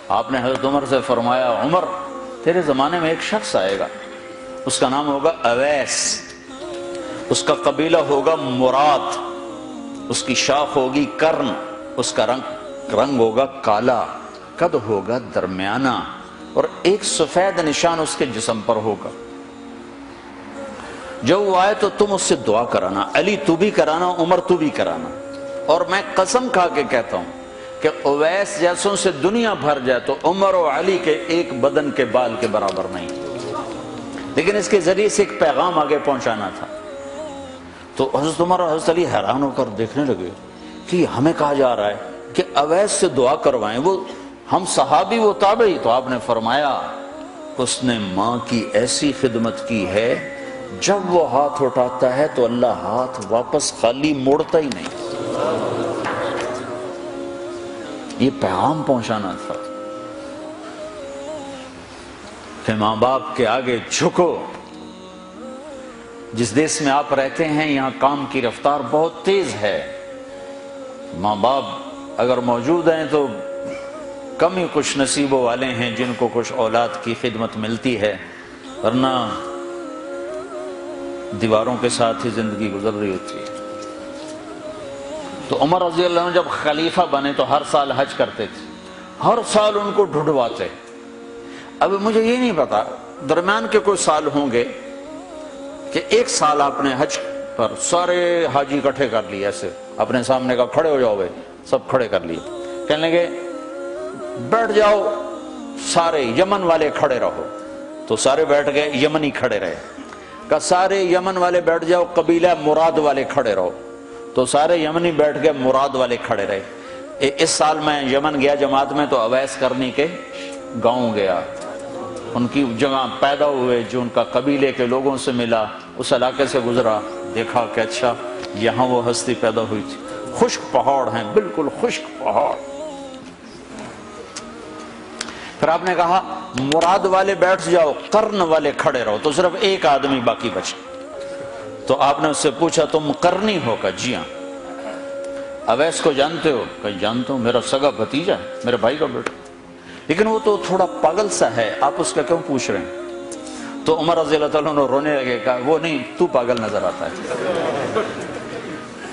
آپ نے حضرت عمر سے فرمایا عمر تیرے زمانے میں ایک شخص آئے گا، اس کا نام ہوگا اویس، اس کا قبیلہ ہوگا مراد، اس کی شاخ ہوگی کرن، اس کا رنگ ہوگا کالا، قد ہوگا درمیانہ، اور ایک سفید نشان اس کے جسم پر ہوگا۔ جب وہ آئے تو تم اس سے دعا کرانا، علی تو بھی کرانا، عمر تو بھی کرانا، اور میں قسم کھا کے کہتا ہوں کہ اویس جیسوں سے دنیا بھر جائے تو عمر و علی کے ایک بدن کے بال کے برابر نہیں، لیکن اس کے ذریعے سے ایک پیغام آگے پہنچانا تھا۔ تو حضرت عمر اور حضرت علی حیران ہو کر دیکھنے لگے کہ ہمیں کہا جا رہا ہے کہ اویس سے دعا کروائیں، وہ ہم صحابی وہ تابعی۔ تو آپ نے فرمایا اس نے ماں کی ایسی خدمت کی ہے، جب وہ ہاتھ اٹھاتا ہے تو اللہ ہاتھ واپس خالی موڑتا ہی نہیں۔ یہ پیغام پہنچانا تھا کہ ماں باپ کے آگے جھکو۔ جس دیش میں آپ رہتے ہیں یہاں کام کی رفتار بہت تیز ہے، ماں باپ اگر موجود ہیں تو کم ہی کچھ نصیبوں والے ہیں جن کو کچھ اولاد کی خدمت ملتی ہے، ورنہ دیواروں کے ساتھ ہی زندگی گزر رہی ہوتی ہے۔ تو عمر رضی اللہ عنہ جب خلیفہ بنے تو ہر سال حج کرتے تھے، ہر سال ان کو ڈھونڈواتے۔ اب مجھے یہ نہیں پتا درمیان کے کوئی سال ہوں گے کہ ایک سال آپ نے حج پر سارے حاجی اکٹھے کر لیے، ایسے اپنے سامنے کا کھڑے ہو جاؤ بھائی، سب کھڑے کر لیے، کہنے لگے بیٹھ جاؤ سارے یمن والے کھڑے رہو، تو سارے بیٹھ گئے، یمنی کھڑے رہے، کہ سارے یمن والے بیٹھ جاؤ، قبیلہ مراد والے کھڑے رہو، تو سارے یمنی بیٹھ گئے، مراد والے کھڑے رہے۔ اس سال میں یمن گیا جماعت میں تو اویس کرنی کے گاؤں گیا، ان کی جگہ پیدا ہوئے، جو ان کا قبیلے کے لوگوں سے ملا، اس علاقے سے گزرا، دیکھا کہ اچھا یہاں وہ ہستی پیدا ہوئی تھی، خشک پہاڑ ہیں، بالکل خشک پہاڑ۔ پھر آپ نے کہا مراد والے بیٹھ جاؤ، قرن والے کھڑے رہو، تو صرف ایک آدمی باقی بچا۔ تو آپ نے اس سے پوچھا تم قرنی ہو؟ کہ جی ہاں۔ اویس کو جانتے ہو؟ کہ جانتا ہوں، میرا سگا بھتیجا ہے، میرے بھائی کا بیٹا، لیکن وہ تو تھوڑا پاگل سا ہے، آپ اس کا کیوں پوچھ رہے ہیں؟ تو عمر رضی اللہ تعالیٰ عنہ رونے لگے، کہا وہ نہیں، تو پاگل نظر آتا ہے۔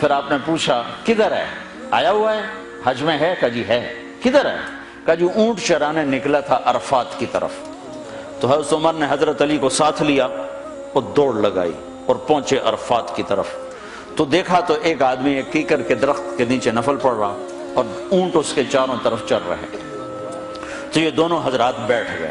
پھر آپ نے پوچھا کدھر ہے؟ آیا ہوا ہے حج میں ہے؟ کہ جی ہے۔ کدھر ہے؟ کہ جو اونٹ چرانے نکلا تھا عرفات کی طرف۔ تو حضرت عمر نے حضرت علی کو ساتھ لیا اور دوڑ لگائی اور پہنچے عرفات کی طرف، تو دیکھا تو ایک آدمی ایک کیکر کے درخت کے نیچے نفل پڑھ رہا اور اونٹ اس کے چاروں طرف چل رہے۔ تو یہ دونوں حضرات بیٹھ گئے،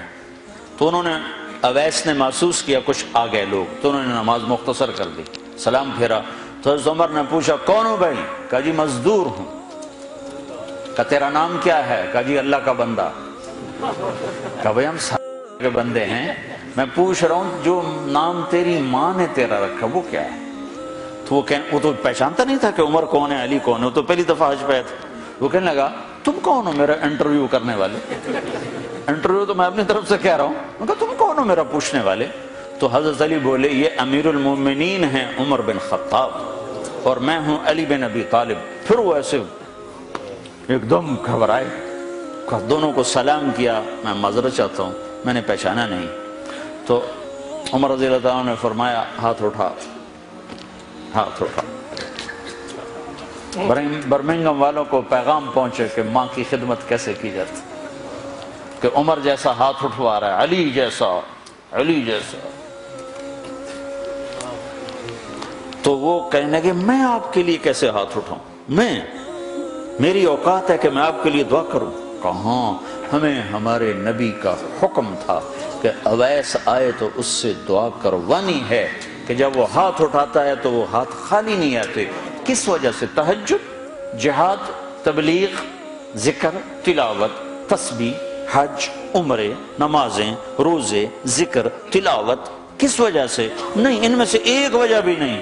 تو انہوں نے اویس نے محسوس کیا کچھ آ گئے لوگ، تو انہوں نے نماز مختصر کر دی، سلام پھیرا۔ تو حضرت عمر نے پوچھا کون ہو بھائی؟ کہا جی مزدور ہوں۔ کہا تیرا نام کیا ہے؟ کہا جی اللہ کا بندہ۔ کہا بھائی ہم سارے کے بندے ہیں، میں پوچھ رہا ہوں جو نام تیری ماں نے تیرا رکھا وہ کیا ہے؟ تو وہ تو پہچانتا نہیں تھا کہ عمر کون ہے، علی کون ہے، وہ تو پہلی دفعہ حج پہ آیا تھا۔ وہ کہنے لگا تم کون ہو میرا انٹرویو کرنے والے؟ انٹرویو تو میں اپنی طرف سے کہہ رہا ہوں۔ میں کہا تم کون ہو میرا پوچھنے والے؟ تو حضرت علی بولے یہ امیر المومنین ہیں عمر بن خطاب، اور میں ہوں علی بن ابی طالب۔ پھر وہ ایسے ایک دم گھبرائے، دونوں کو سلام کیا، میں معذرت چاہتا ہوں میں نے پہچانا نہیں۔ تو عمر رضی اللہ عنہ نے فرمایا ہاتھ اٹھا، ہاتھ اٹھا۔ برمنگھم والوں کو پیغام پہنچے کہ ماں کی خدمت کیسے کی جاتی، کہ عمر جیسا ہاتھ اٹھوا رہا ہے، علی جیسا، علی جیسا۔ تو وہ کہنے لگے میں آپ کے لیے کیسے ہاتھ اٹھاؤں، میری اوقات ہے کہ میں آپ کے لیے دعا کروں؟ کہاں، ہمیں ہمارے نبی کا حکم تھا کہ اویس آئے تو اس سے دعا کروانی ہے، کہ جب وہ ہاتھ اٹھاتا ہے تو وہ ہاتھ خالی نہیں آتے۔ کس وجہ سے؟ تہجد، جہاد، تبلیغ، ذکر، تلاوت، تسبیح، حج، عمرے، نمازیں، روزے، ذکر، تلاوت۔ کس وجہ سے؟ نہیں، ان میں سے ایک وجہ بھی نہیں،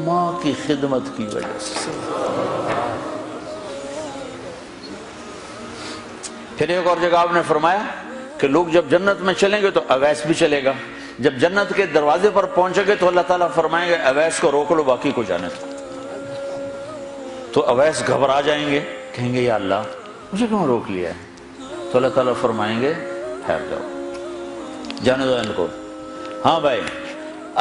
ماں کی خدمت کی وجہ سے۔ پھر ایک اور جگہ آپ نے فرمایا کہ لوگ جب جنت میں چلیں گے تو اویس بھی چلے گا، جب جنت کے دروازے پر پہنچے گے تو اللہ تعالیٰ فرمائیں گے اویس کو روک لو باقی کو جانے دو۔ تو اویس گھبرا جائیں گے، کہیں گے یا اللہ مجھے کیوں روک لیا ہے؟ تو اللہ تعالیٰ فرمائیں گے ٹھہر جاؤ، جانے دو ان کو۔ ہاں بھائی،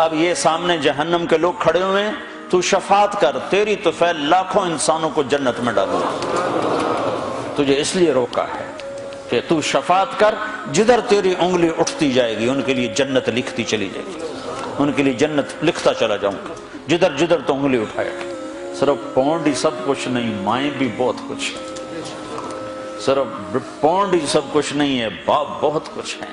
اب یہ سامنے جہنم کے لوگ کھڑے ہوئے ہیں، تو شفاعت کر، تیری تو فعل لاکھوں انسانوں کو جنت میں ڈالو، تجھے اس لیے روکا ہے کہ تو شفاعت کر، جدھر تیری انگلی اٹھتی جائے گی ان کے لیے جنت لکھتی چلی جائے گی، ان کے لیے جنت لکھتا چلا جاؤں گا، جدھر جدھر تو انگلی اٹھائے گا۔ صرف پونڈ ہی سب کچھ نہیں، مائیں بھی بہت کچھ ہے، صرف پونڈ ہی سب کچھ نہیں ہے، باپ بہت کچھ ہے۔